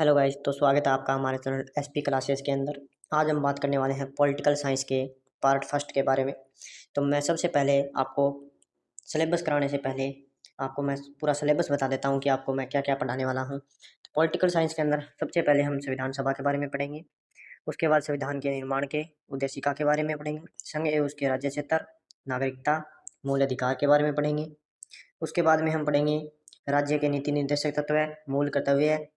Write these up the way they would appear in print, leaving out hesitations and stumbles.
Hello guys, तो स्वागत है आपका हमारे चैनल एसपी क्लासेस के अंदर। आज हम बात करने वाले हैं पॉलिटिकल साइंस के पार्ट फर्स्ट के बारे में। तो मैं सबसे पहले आपको सिलेबस कराने से पहले आपको मैं पूरा सिलेबस बता देता हूँ कि आपको मैं क्या क्या पढ़ाने वाला हूँ। तो पॉलिटिकल साइंस के अंदर सबसे पहले हम संविधान सभा के बारे में पढ़ेंगे। उसके बाद संविधान के निर्माण के उद्देशिका के बारे में पढ़ेंगे। संघ एवं उसके राज्य क्षेत्र, नागरिकता, मूल अधिकार के बारे में पढ़ेंगे। उसके बाद में हम पढ़ेंगे राज्य के नीति निर्देशक तत्व, मूल कर्तव्य,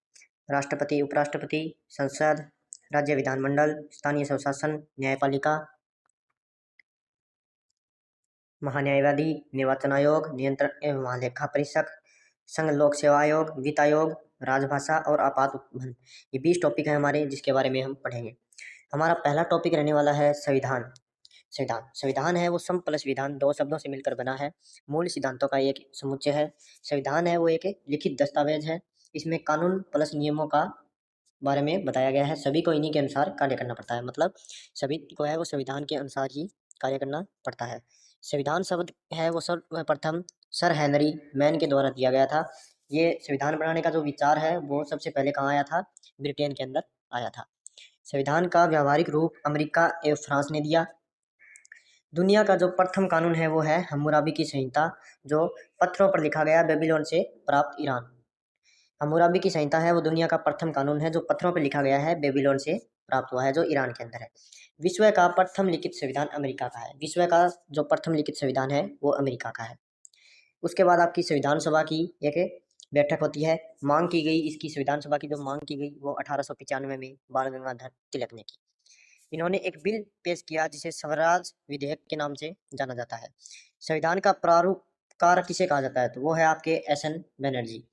राष्ट्रपति, उपराष्ट्रपति, संसद, राज्य विधानमंडल, स्थानीय स्वशासन, न्यायपालिका, महान्यायवादी, निर्वाचन आयोग, नियंत्रण एवं महालेखा परीक्षक, संघ लोक सेवा आयोग, वित्त आयोग, राजभाषा और आपात उपबंध। ये 20 टॉपिक है हमारे, जिसके बारे में हम पढ़ेंगे। हमारा पहला टॉपिक रहने वाला है संविधान। संविधान है वो सम प्लस विधान, दो शब्दों से मिलकर बना है। मूल सिद्धांतों का एक समुच्चय है। संविधान है वो एक लिखित दस्तावेज है। इसमें कानून प्लस नियमों का बारे में बताया गया है। सभी को इन्हीं के अनुसार कार्य करना पड़ता है, मतलब सभी को है वो संविधान के अनुसार ही कार्य करना पड़ता है। संविधान शब्द है वो सर्वप्रथम सर हेनरी मैन के द्वारा दिया गया था। ये संविधान बनाने का जो विचार है वो सबसे पहले कहाँ आया था? ब्रिटेन के अंदर आया था। संविधान का व्यावहारिक रूप अमेरिका एवं फ्रांस ने दिया। दुनिया का जो प्रथम कानून है वो है हम्मुराबी की संहिता, जो पत्थरों पर लिखा गया बेबीलोन से प्राप्त ईरान। हम्मुराबी की संहिता है वो दुनिया का प्रथम कानून है जो पत्थरों पर लिखा गया है, बेबीलोन से प्राप्त हुआ है, जो ईरान के अंदर है। विश्व का प्रथम लिखित संविधान अमेरिका का है। विश्व का जो प्रथम लिखित संविधान है वो अमेरिका का है। उसके बाद आपकी संविधान सभा की एक बैठक होती है। मांग की गई, इसकी संविधान सभा की जो मांग की गई वो 1895 में बाल गंगाधर तिलक ने की। इन्होंने एक बिल पेश किया जिसे स्वराज विधेयक के नाम से जाना जाता है। संविधान का प्रारूपकार किसे कहा जाता है? तो वो है आपके एस.एन. बनर्जी।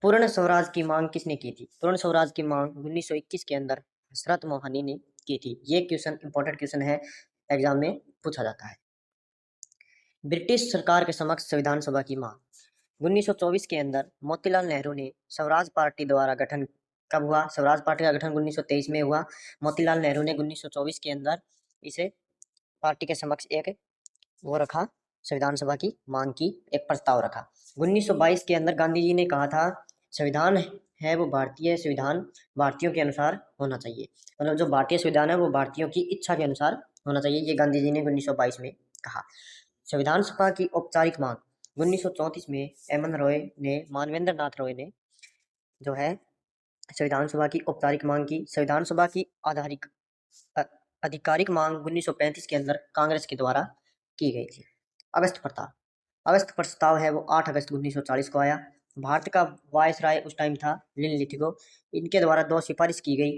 पूर्ण स्वराज की मांग किसने की थी? पूर्ण स्वराज की मांग 1921 के अंदर हजरत मोहनी ने की थी। ये क्वेश्चन इंपॉर्टेंट क्वेश्चन है, एग्जाम में पूछा जाता है। ब्रिटिश सरकार के समक्ष संविधान सभा की मांग 1924 के अंदर मोतीलाल नेहरू ने स्वराज पार्टी द्वारा गठन कब हुआ? स्वराज पार्टी का गठन 1923 में हुआ। मोतीलाल नेहरू ने 1924 के अंदर इसे पार्टी के समक्ष एक वो रखा, संविधान सभा की मांग की एक प्रस्ताव रखा। 1922 के अंदर गांधी जी ने कहा था संविधान है वो भारतीय संविधान भारतीयों के अनुसार होना चाहिए, मतलब जो भारतीय संविधान है वो भारतीयों की इच्छा के अनुसार होना चाहिए। ये गांधी जी ने 1922 में कहा। संविधान सभा की औपचारिक मांग 1934 में एमएन रॉय ने, मानवेंद्र नाथ रॉय ने जो है संविधान सभा की औपचारिक मांग की। संविधान सभा की आधिकारिक मांग 1935 के अंदर कांग्रेस के द्वारा की गई थी। अगस्त प्रस्ताव है वो 8 अगस्त 1940 को आया। भारत का वायसराय उस टाइम था लिनलिथगो। इनके द्वारा 2 सिफारिश की गई।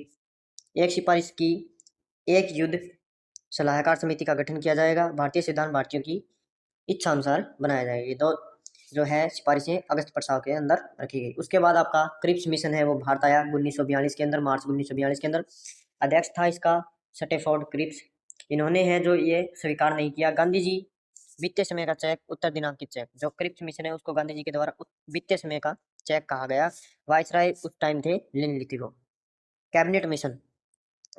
एक सिफारिश की, एक युद्ध सलाहकार समिति का गठन किया जाएगा, भारतीय संविधान भारतीयों की इच्छा अनुसार बनाया जाएगा। ये 2 जो है सिफारिशें अगस्त प्रस्ताव के अंदर रखी गई। उसके बाद आपका क्रिप्स मिशन है वो भारत आया 1942 के अंदर, मार्च 1942 के अंदर। अध्यक्ष था इसका स्टैफोर्ड क्रिप्स। इन्होंने है जो ये स्वीकार नहीं किया। गांधी जी वित्तीय समय का चेक, उत्तर दिनांकित चेक, जो क्रिप्स मिशन है उसको गांधी जी के द्वारा वित्तीय समय का चेक कहा गया। वायसराय उस टाइम थे Linlithgow. Cabinet mission,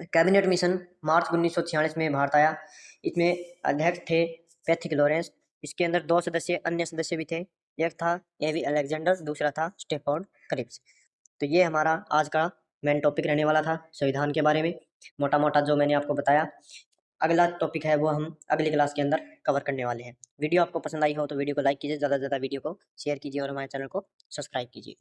cabinet mission मार्च 1946 में भारत आया। इसमें अध्यक्ष थे पैथिक लॉरेंस। इसके अंदर 2 सदस्य, अन्य सदस्य भी थे। एक था एवी अलेक्जेंडर, दूसरा था स्टैफोर्ड क्रिप्स। तो ये हमारा आज का मेन टॉपिक रहने वाला था संविधान के बारे में, मोटा मोटा जो मैंने आपको बताया। अगला टॉपिक है वो हम अगली क्लास के अंदर कवर करने वाले हैं। वीडियो आपको पसंद आई हो तो वीडियो को लाइक कीजिए, ज़्यादा से ज़्यादा वीडियो को शेयर कीजिए और हमारे चैनल को सब्सक्राइब कीजिए।